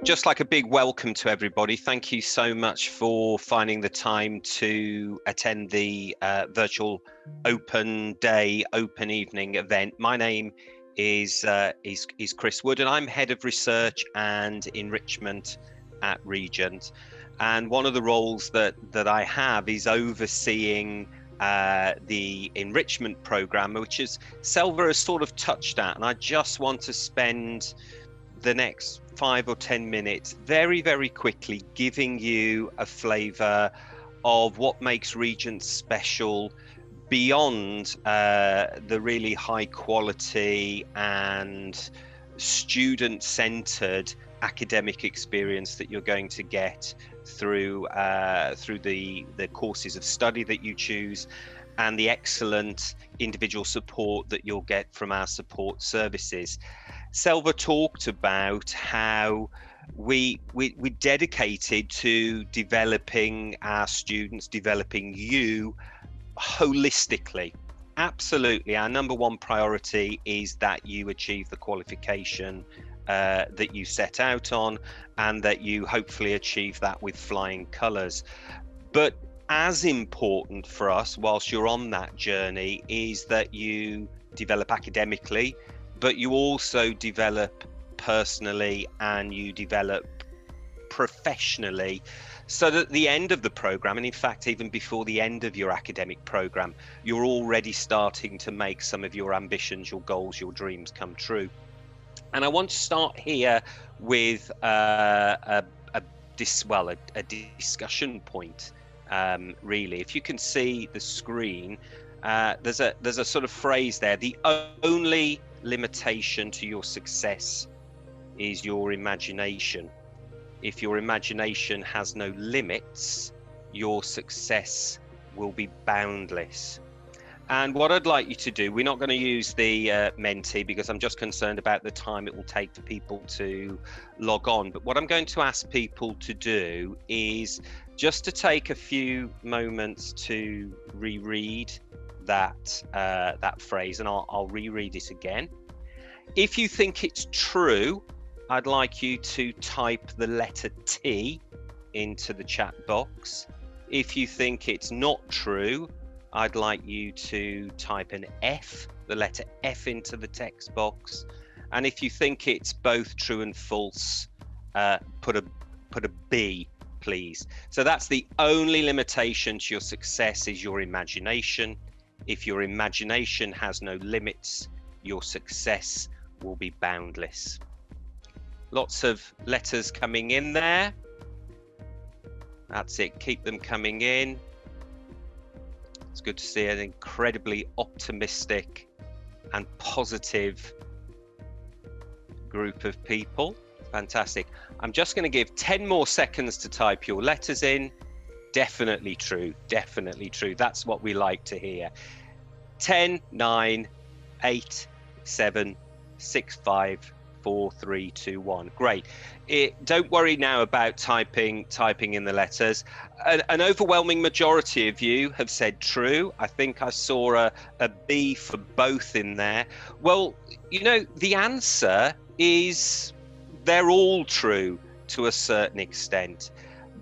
just like a big welcome to everybody. Thank you so much for finding the time to attend the virtual open day, open evening event. My name is Chris Wood, and I'm Head of Research and Enrichment at Regent. And one of the roles that I have is overseeing the enrichment program, which is Selva has sort of touched at, and I just want to spend the next 5 or 10 minutes very, very quickly giving you a flavour of what makes Regent special beyond the really high quality and student-centred academic experience that you're going to get through the courses of study that you choose and the excellent individual support that you'll get from our support services. Selva talked about how we dedicated to developing our students, developing you holistically. Absolutely, our number one priority is that you achieve the qualification that you set out on, and that you hopefully achieve that with flying colours. But as important for us whilst you're on that journey is that you develop academically, but you also develop personally and you develop professionally, so that at the end of the program, and in fact even before the end of your academic program, you're already starting to make some of your ambitions, your goals, your dreams come true. And I want to start here with a discussion point. Really, if you can see the screen, there's a sort of phrase there: the only limitation to your success is your imagination. If your imagination has no limits, your success will be boundless. And what I'd like you to do, we're not going to use the Menti because I'm just concerned about the time it will take for people to log on. But what I'm going to ask people to do is just to take a few moments to reread that phrase, and I'll reread it again. If you think it's true, I'd like you to type the letter T into the chat box. If you think it's not true, I'd like you to type an F, the letter F, into the text box. And if you think it's both true and false, put a B, please. So that's the only limitation to your success is your imagination. If your imagination has no limits, your success will be boundless. Lots of letters coming in there. That's it, keep them coming in. It's good to see an incredibly optimistic and positive group of people. Fantastic. I'm just going to give 10 more seconds to type your letters in. Definitely true, definitely true. That's what we like to hear. 10, 9, 8, 7, 6, 5, 4, 3, 2, 1. Great. Don't worry now about typing in the letters. An overwhelming majority of you have said true. I think I saw a B for both in there. Well, you know, the answer is they're all true to a certain extent.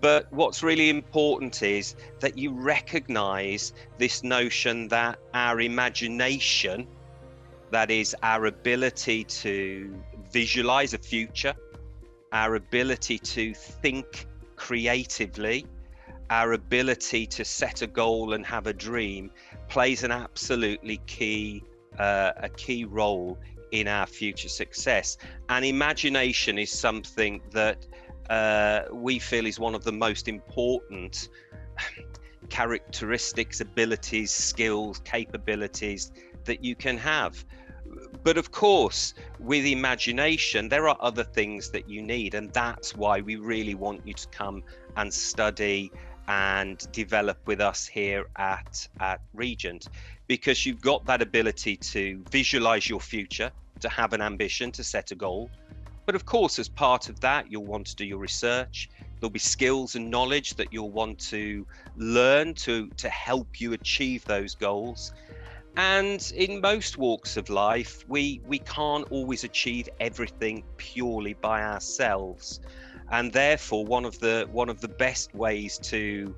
But what's really important is that you recognize this notion that our imagination, that is our ability to visualize a future, our ability to think creatively, our ability to set a goal and have a dream, plays an absolutely key role in our future success. And imagination is something that we feel is one of the most important characteristics, abilities, skills, capabilities that you can have. But of course, with imagination, there are other things that you need, and that's why we really want you to come and study and develop with us here at Regent, because you've got that ability to visualize your future, to have an ambition, to set a goal. But of course, as part of that, you'll want to do your research. There'll be skills and knowledge that you'll want to learn to help you achieve those goals. And in most walks of life, we can't always achieve everything purely by ourselves. and therefore one of the best ways to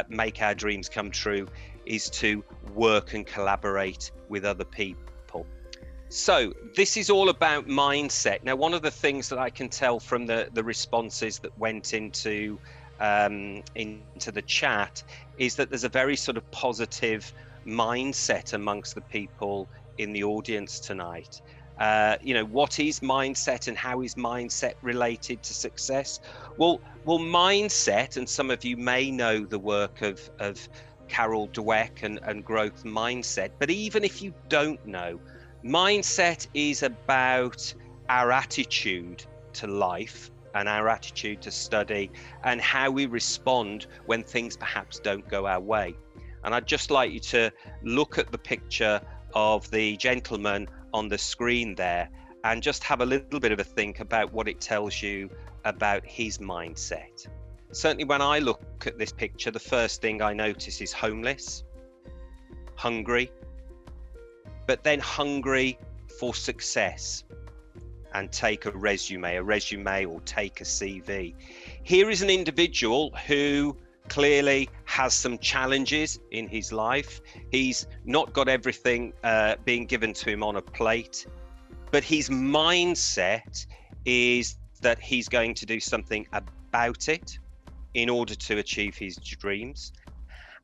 make our dreams come true is to work and collaborate with other people. So this is all about mindset. Now, one of the things that I can tell from the responses that went into the chat is that there's a very sort of positive mindset amongst the people in the audience tonight. What is mindset and how is mindset related to success? Well, mindset, and some of you may know the work of Carol Dweck and growth mindset, but even if you don't know, mindset is about our attitude to life and our attitude to study and how we respond when things perhaps don't go our way. And I'd just like you to look at the picture of the gentleman on the screen there and just have a little bit of a think about what it tells you about his mindset. Certainly when I look at this picture, the first thing I notice is homeless, hungry, but then hungry for success, and take a resume or take a CV. Here is an individual who clearly has some challenges in his life. He's not got everything being given to him on a plate, but his mindset is that he's going to do something about it in order to achieve his dreams,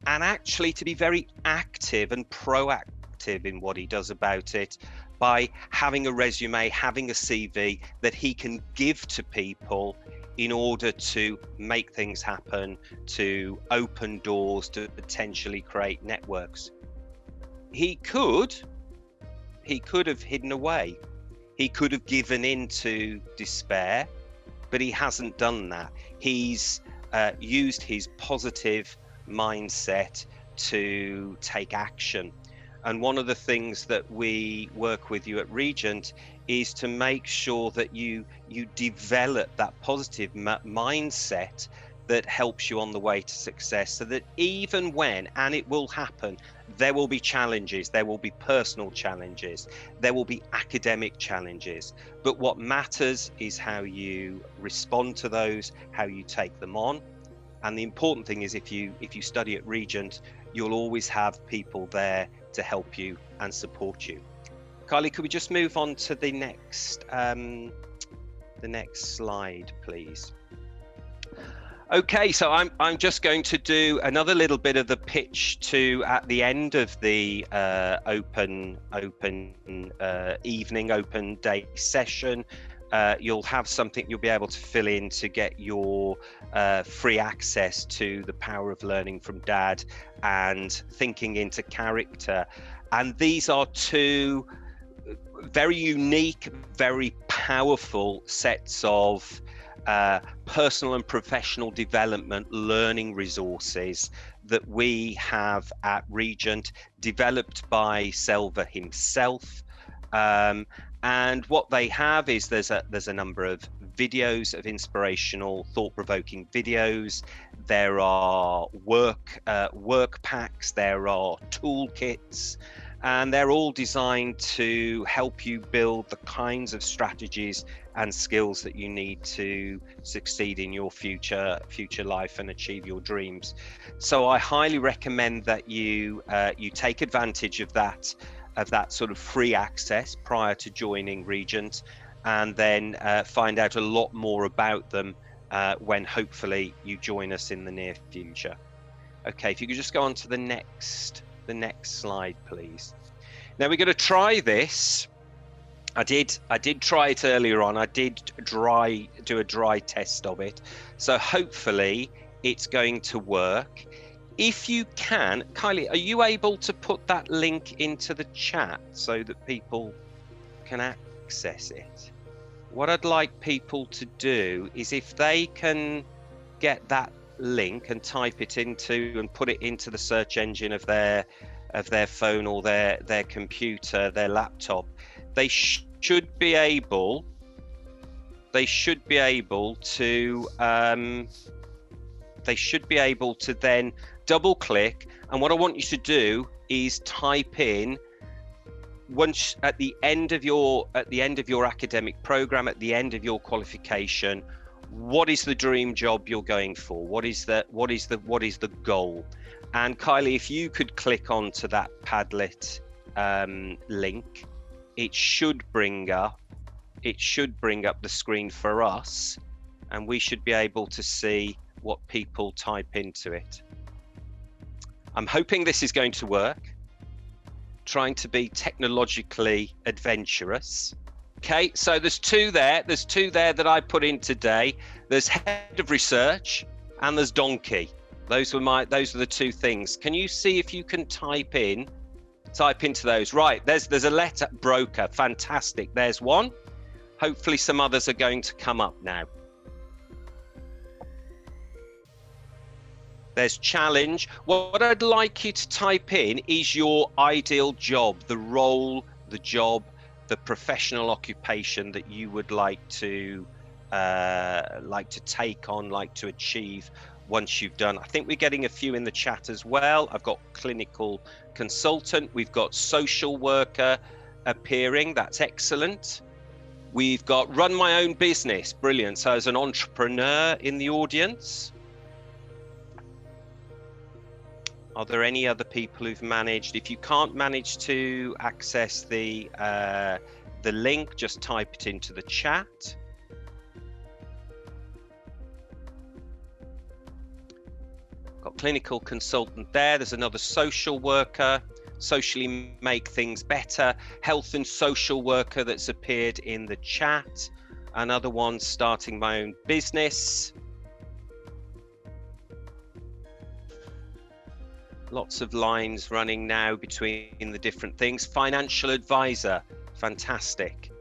and actually to be very active and proactive in what he does about it by having a resume, having a CV that he can give to people in order to make things happen, to open doors, to potentially create networks. He could have hidden away. He could have given in to despair, but he hasn't done that. He's used his positive mindset to take action. And one of the things that we work with you at Regent is to make sure that you develop that positive mindset that helps you on the way to success, so that even when, and it will happen, there will be challenges, there will be personal challenges, there will be academic challenges, but what matters is how you respond to those, how you take them on. And the important thing is, if you study at Regent, you'll always have people there to help you and support you. Kylie, could we just move on to the next slide, please? Okay, so I'm just going to do another little bit of the pitch to at the end of the open day session. You'll have something you'll be able to fill in to get your free access to the Power of Learning from Dad and Thinking into Character. And these are two very unique, very powerful sets of personal and professional development learning resources that we have at Regent, developed by Selva himself. And what they have is there's a number of videos of inspirational, thought-provoking videos. There are work packs, there are toolkits, and they're all designed to help you build the kinds of strategies and skills that you need to succeed in your future life and achieve your dreams. So I highly recommend that you take advantage of that sort of free access prior to joining Regent, and then find out a lot more about them when hopefully you join us in the near future. Okay, if you could just go on to the next slide, please. Now we're going to try this. I did try it earlier on. I did do a dry test of it, so hopefully it's going to work. If you can, Kylie, are you able to put that link into the chat so that people can access it? What I'd like people to do is, if they can get that link and type it into and put it into the search engine of their phone or their computer, their laptop, they should be able to then double click, and what I want you to do is type in, once at the end of your academic program, at the end of your qualification, What is the dream job you're going for? What is the goal? And Kylie, if you could click onto that Padlet link, it should bring up the screen for us, and we should be able to see what people type into it. I'm hoping this is going to work. Trying to be technologically adventurous. Okay, so there's two there that I put in today. There's head of research and there's donkey. Those are the two things. Can you see if you can type into those? Right, there's a letter. Broker, fantastic. There's one. Hopefully some others are going to come up now. There's challenge. What I'd like you to type in is your ideal job, the role, the job, the professional occupation that you would like to take on, like to achieve once you've done. I think we're getting a few in the chat as well. I've got clinical consultant. We've got social worker appearing. That's excellent. We've got run my own business. Brilliant. So as an entrepreneur in the audience. Are there any other people who've managed? If you can't manage to access the link, just type it into the chat. Got clinical consultant there. There's another social worker. Socially make things better. Health and social worker that's appeared in the chat. Another one, starting my own business. Lots of lines running now between the different things. Financial advisor, fantastic.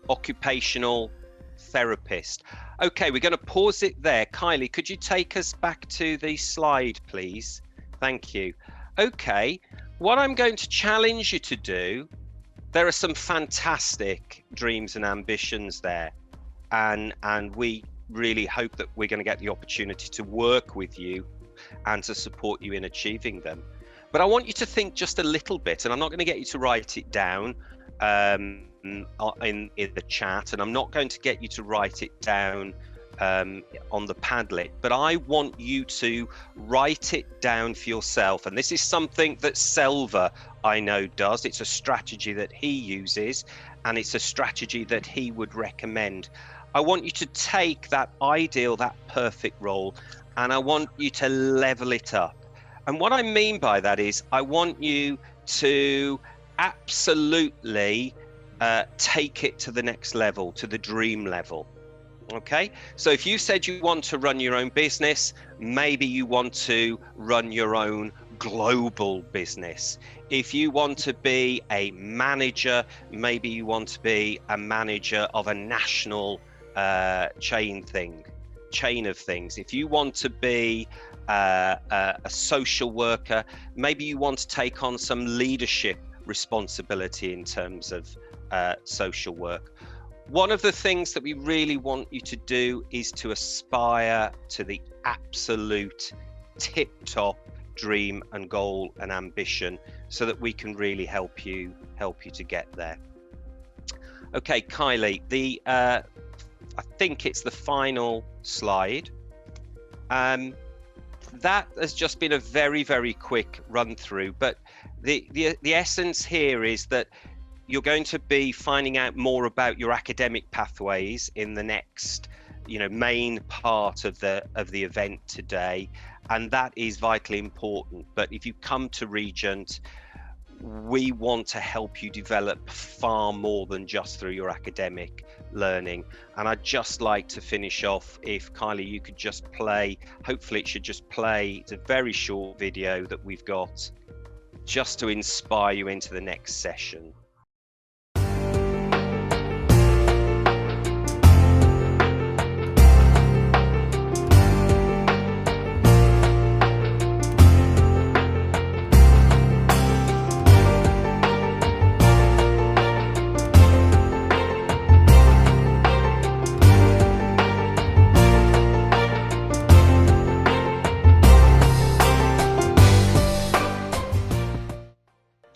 Occupational therapist. Okay, we're going to pause it there. Kylie, could you take us back to the slide, please? Thank you. Okay, what I'm going to challenge you to do, there are some fantastic dreams and ambitions there, and we really hope that we're going to get the opportunity to work with you and to support you in achieving them. But I want you to think just a little bit, and I'm not going to get you to write it down in the chat, and I'm not going to get you to write it down on the Padlet, but I want you to write it down for yourself. And this is something that Selva, I know, does. It's a strategy that he uses, and it's a strategy that he would recommend. I want you to take that ideal, that perfect role, and I want you to level it up. And what I mean by that is I want you to absolutely take it to the next level, to the dream level. Okay, so if you said you want to run your own business, maybe you want to run your own global business. If you want to be a manager, maybe you want to be a manager of a national chain of things. If you want to be a social worker, maybe you want to take on some leadership responsibility in terms of social work. One of the things that we really want you to do is to aspire to the absolute tip-top dream and goal and ambition, so that we can really help you to get there. Okay, Kylie, I think it's the final slide. That has just been a very, very quick run through, but the essence here is that you're going to be finding out more about your academic pathways in the next, main part of the event today, and that is vitally important. But if you come to Regent, we want to help you develop far more than just through your academic learning. And I'd just like to finish off, if Kylie, you could just play, hopefully it should just play, it's a very short video that we've got just to inspire you into the next session.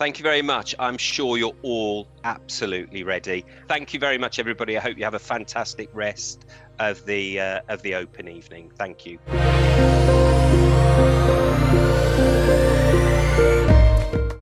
Thank you very much. I'm sure you're all absolutely ready. Thank you very much, everybody. I hope you have a fantastic rest of the open evening. Thank you.